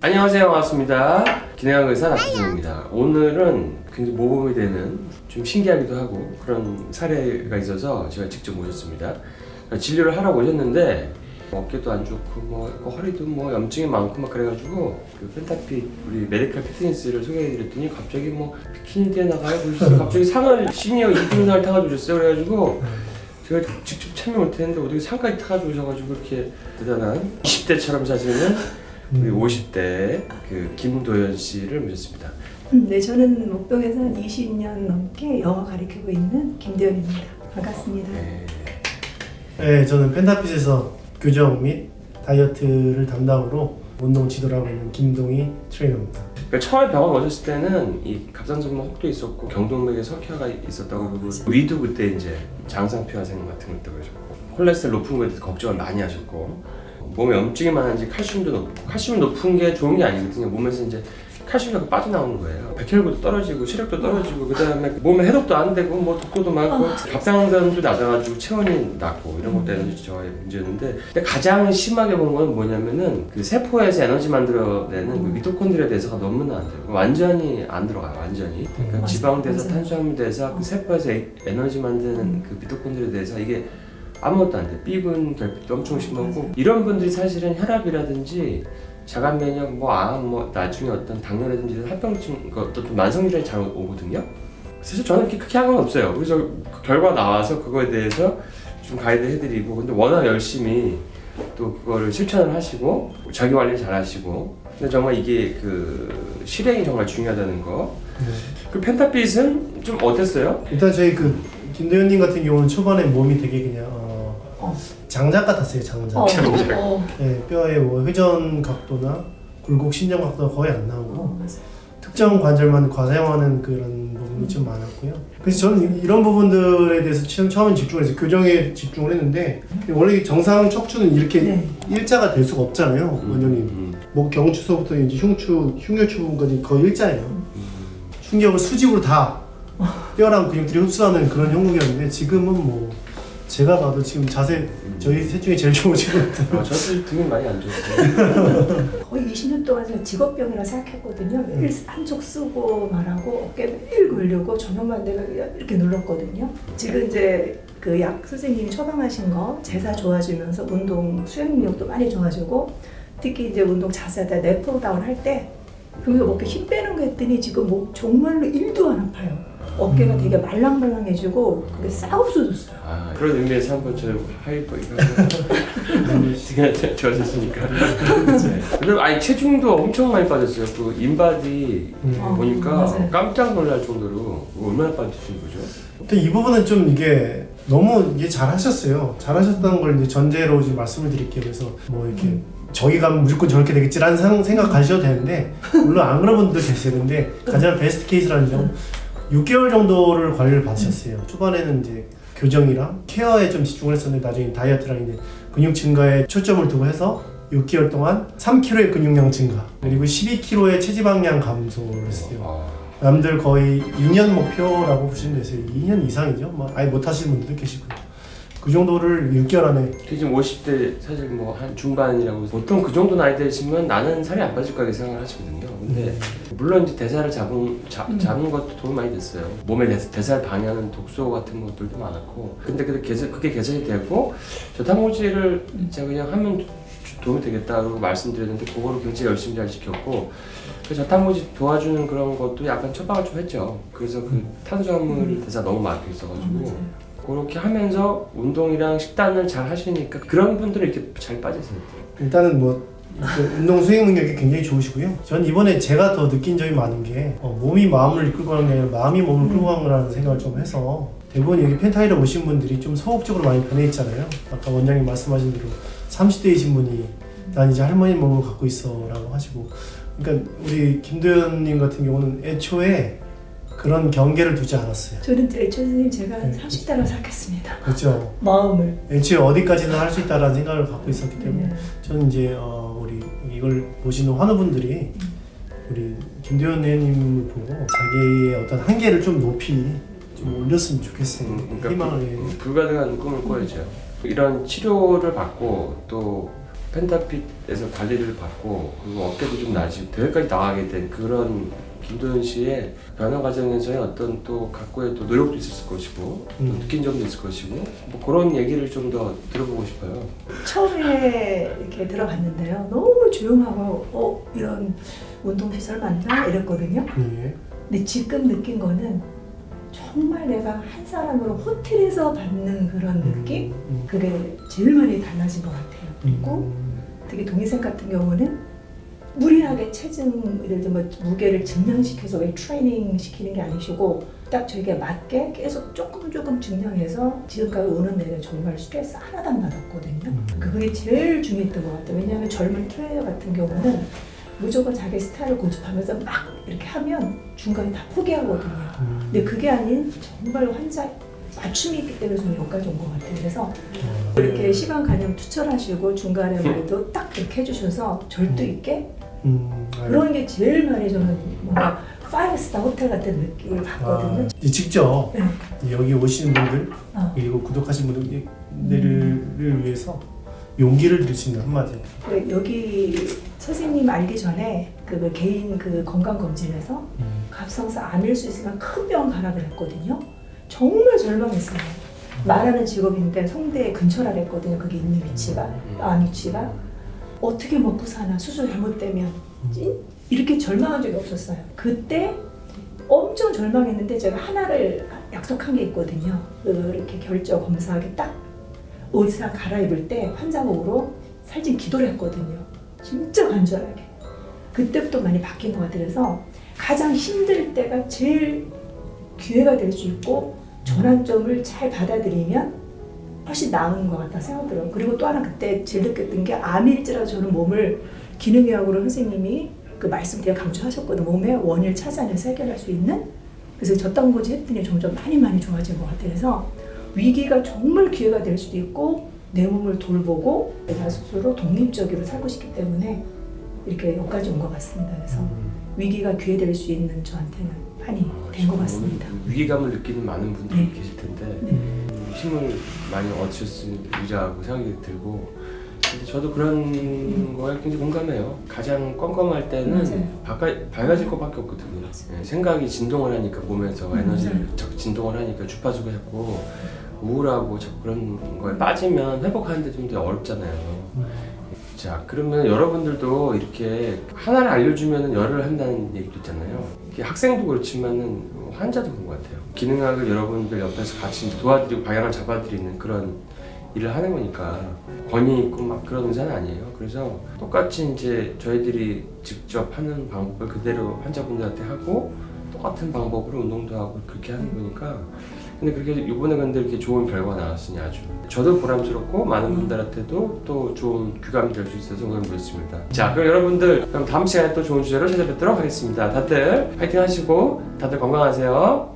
안녕하세요, 반갑습니다. 진행하고 의사 박수정입니다. 오늘은 굉장히 모범이 되는 좀 신기하기도 하고 그런 사례가 있어서 제가 직접 모셨습니다. 진료를 하러 오셨는데 어깨도 안 좋고 허리도 염증이 많고 막 그래가지고 그 펜타핏 우리 메디컬 피트니스를 소개해드렸더니 갑자기 비키니 때 나가요 그러셨어요. 갑자기 상을 시니어 2등상을 타가지고 오셨어요. 그래가지고 제가 직접 참여 못했는데 어떻게 상까지 타가지고 오셔가지고 이렇게 대단한 20대처럼 사시는 우리 50대 그 김도연 씨를 모셨습니다. 네, 저는 목동에서 한 20년 넘게 영어 가르치고 있는 김도연입니다. 반갑습니다. 네, 저는 펜타핏에서 교정 및 다이어트를 담당으로 운동 지도를 하고 있는 김동희 트레이너입니다. 그러니까 처음에 병원 오셨을 때는 이 갑상선만 혹도 있었고 경동맥에 석회가 있었다고 그러고 위도 그때 이제 장상피화생 같은 거 있다고 하셨고 콜레스테롤 높은 거에 대해서 걱정을 많이 하셨고 몸에 염증이 많은지 칼슘도 높고 칼슘이 높은 게 좋은 게 아니거든요. 몸에서 이제 칼슘이 자꾸 빠져나오는 거예요. 백혈구도 떨어지고 시력도 떨어지고 그다음에 몸에 해독도 안 되고 독소도 많고 갑상선도 낮아가지고 체온이 낮고 이런 것도 에너지 저하의 문제였는데 근데 가장 심하게 본 건 뭐냐면은 그 세포에서 에너지 만들어내는 그 미토콘드리아 대사가 너무나 안 돼요. 완전히 안 들어가요. 완전히. 그러니까 지방 대사, 탄수화물 대사, 그 세포에서 에너지 만드는 그 미토콘드리아 대사 이게 아무것도 안 돼. 삐근 결핍도 엄청 심하고 이런 분들이 사실은 혈압이라든지 자가 면역, 암, 나중에 어떤 당뇨라든지 합병증, 어떤 만성질환이 잘 오거든요. 사실 저는 그렇게 한 건 없어요. 그래서 그 결과 나와서 그거에 대해서 좀 가이드 해드리고 근데 워낙 열심히 또 그거를 실천을 하시고 자기 관리 잘 하시고 근데 정말 이게 그 실행이 정말 중요하다는 거. 그 펜타핏은 좀 어땠어요? 일단 저희 그 김도현님 같은 경우는 초반에 몸이 되게 그냥 장작 같았어요. 장작. 네, 뼈의 회전 각도나 굴곡 신장 각도가 거의 안 나오고 특정 관절만 과사용하는 그런 부분이 좀 많았고요. 그래서 저는 이런 부분들에 대해서 처음에 집중을 해서 교정에 집중을 했는데 원래 정상 척추는 이렇게 일자가 될 수가 없잖아요. 원장님. 경추서부터 이제 흉혈추 부분까지 거의 일자예요. 충격을 수직으로 다 뼈랑 근육들이 흡수하는 그런 형국이었는데 지금은 제가 봐도 지금 자세 저희 셋 중에 제일 좋으신 것 같아요. 저도 등이 많이 안 좋았어요. 거의 20년 동안 제가 직업병이라 생각했거든요. 한쪽 쓰고 말하고 어깨 매일 걸리고 저녁만 되면 이렇게 눌렀거든요. 지금 이제 그 약 선생님이 처방하신 거 제사 좋아지면서 운동 수행 능력도 많이 좋아지고 특히 이제 운동 자세하다 랩풀다운 할 때 그러면서 어깨 힘 빼는 거 했더니 지금 정말로 1도 안 아파요. 어깨가 되게 말랑말랑해지고 그게 싹 없어졌어요. 그런 의미에서 한번 저 하이퍼 이거 좋아졌으니까. 근데 체중도 엄청 많이 빠졌어요. 그 인바디 보니까 맞아요. 깜짝 놀랄 정도로 얼마나 빠지신 거죠? 근데 이 부분은 좀 이게 너무 잘하셨어요. 잘하셨다는 걸 이제 전제로 이제 말씀을 드릴게요. 그래서 이렇게 저기 가면 무조건 저렇게 되겠지라는 생각 가셔도 되는데 물론 안 그런 분들도 계세요. 근데 가장 베스트 케이스라는 점 6개월 정도를 관리를 받으셨어요. 초반에는 이제 교정이랑 케어에 좀 집중을 했었는데 나중에 다이어트랑 이제 근육 증가에 초점을 두고 해서 6개월 동안 3kg의 근육량 증가 그리고 12kg의 체지방량 감소를 했어요. 남들 거의 2년 목표라고 보시면 되세요. 2년 이상이죠. 아예 못 하시는 분들도 계시고요. 그 정도를 6개월 안에 지금 50대 사실 한 중반이라고 보통 그 정도 나이 되시면 나는 살이 안 빠질 거라고 생각을 하시거든요. 근데 물론 이제 대사를 잡는 것도 도움이 많이 됐어요. 몸의 대사를 방해하는 독소 같은 것들도 많았고 근데 그게 개선이 되고 저탄고지를 제가 그냥 하면 도움이 되겠다고 말씀드렸는데 그거를 굉장히 열심히 잘 지켰고 그래서 저탄고지 도와주는 그런 것도 약간 처방을 좀 했죠. 그래서 그 탄수화물 대사 너무 막혀 있어가지고 그렇게 하면서 운동이랑 식단을 잘 하시니까 그런 분들은 이렇게 잘 빠지세요. 일단은 운동 수행 능력이 굉장히 좋으시고요. 전 이번에 제가 더 느낀 점이 많은 게 몸이 마음을 이끌고 가는 게 아니라 마음이 몸을 끌고 가는 거라는 생각을 좀 해서 대부분 여기 펜타일에 오신 분들이 좀 소극적으로 많이 변해 있잖아요. 아까 원장님 말씀하신 대로 30대이신 분이 난 이제 할머니 몸을 갖고 있어 라고 하시고 그러니까 우리 김도연님 같은 경우는 애초에 그런 경계를 두지 않았어요. 저는 애초에 선생님 제가 30대라고 생각했습니다. 그렇죠. 마음을. 애초에 어디까지나 할 수 있다라는 생각을 갖고 있었기 때문에 저는 이제 우리 이걸 보시는 환우분들이 우리 김도연 의원님을 보고 자기의 어떤 한계를 좀 높이 좀 올렸으면 좋겠어요. 그러니까 희망을. 불가능한 꿈을 꿔야죠. 이런 치료를 받고 또 펜타핏에서 관리를 받고 그리고 어깨도 좀 나아지고 대회까지 나가게 된 그런 김도현 씨의 변화 과정에서의 어떤 또 각고의 또 노력도 있을 것이고 또 느낀 점도 있을 것이고 뭐 그런 얘기를 좀 더 들어보고 싶어요. 처음에 이렇게 들어갔는데요. 너무 조용하고 이런 운동시설 많나 이랬거든요. 예. 근데 지금 느낀 거는 정말 내가 한 사람으로 호텔에서 받는 그런 느낌? 그게 제일 많이 달라진 것 같아요. 그리고 되게 동희생 같은 경우는 무리하게 체중, 예를 들면 무게를 증량시켜서 왜 트레이닝 시키는 게 아니시고 딱 저에게 맞게 계속 조금 증량해서 지금까지 오는 내내 정말 스트레스 하나도 안 받았거든요. 그게 제일 중요했던 것 같아요. 왜냐하면 젊은 트레이너 같은 경우는 무조건 자기 스타일을 고집하면서 막 이렇게 하면 중간에 다 포기하거든요. 근데 그게 아닌 정말 환자 맞춤이 있기 때문에 저는 여기까지 온 것 같아요. 그래서 이렇게 시간 가념 투철하시고 중간에 말도 딱 이렇게 해주셔서 절도 있게 그런 게 제일 많이 저는 뭔가 5스타 호텔 같은 느낌을 받거든요. 직접 네. 여기 오시는 분들 그리고 구독하신 분들을 위해서 용기를 드릴 수 있는 한마디. 네, 여기 선생님 알기 전에 그 개인 그 건강 검진에서 갑상선 암일 수 있으면 큰 병 가라 그랬거든요. 정말 절망했어요. 말하는 직업인데 성대 근처라 그랬거든요. 그게 있는 위치가, 암 위치가. 어떻게 먹고 사나, 수술 잘못되면 이렇게 절망한 적이 없었어요. 그때 엄청 절망했는데 제가 하나를 약속한 게 있거든요. 이렇게 결정 검사하게 딱 옷을 갈아입을 때 환자복으로 살찐 기도를 했거든요. 진짜 간절하게. 그때부터 많이 바뀐 것 같아요. 그래서 가장 힘들 때가 제일 기회가 될 수 있고 전환점을 잘 받아들이면 훨씬 나은 것 같다 생각들어요. 그리고 또 하나 그때 제일 느꼈던 게 암일지라도 저는 몸을 기능의학으로 선생님이 그 말씀 되게 강조하셨거든요. 몸의 원인을 찾아내서 해결할 수 있는. 그래서 저딴거지 했더니 점점 많이 좋아진 것 같아요. 그래서 위기가 정말 기회가 될 수도 있고 내 몸을 돌보고 내가 스스로 독립적으로 살고 싶기 때문에 이렇게 여기까지 온 것 같습니다. 그래서 위기가 기회 될 수 있는 저한테는 많이 된 것 같습니다. 위기감을 느끼는 많은 분들이 네. 계실 텐데 네. 힘을 많이 얻으셨으리라고 생각이 들고 근데 저도 그런 거에 굉장히 공감해요. 가장 껌껌할 때는 밝아질 것밖에 없거든요. 네, 생각이 진동을 하니까 몸에서 에너지를 자꾸 진동을 하니까 주파수가 자꾸 우울하고 자꾸 그런 거에 빠지면 회복하는데 좀 더 어렵잖아요. 자, 그러면 여러분들도 이렇게 하나를 알려주면 열을 한다는 얘기도 있잖아요. 이게 학생도 그렇지만은 환자도 그런 것 같아요. 기능학을 여러분들 옆에서 같이 이제 도와드리고 방향을 잡아드리는 그런 일을 하는 거니까 권위 있고 막 그런 의사는 아니에요. 그래서 똑같이 이제 저희들이 직접 하는 방법을 그대로 환자분들한테 하고 똑같은 방법으로 운동도 하고 그렇게 하는 거니까 근데 그렇게 이번에 근데 이렇게 좋은 결과가 나왔으니 아주 저도 보람스럽고 많은 분들한테도 또 좋은 귀감이 될 수 있어서 오늘 모였습니다. 자, 그럼 여러분들 그럼 다음 시간에 또 좋은 주제로 찾아뵙도록 하겠습니다. 다들 파이팅 하시고 다들 건강하세요.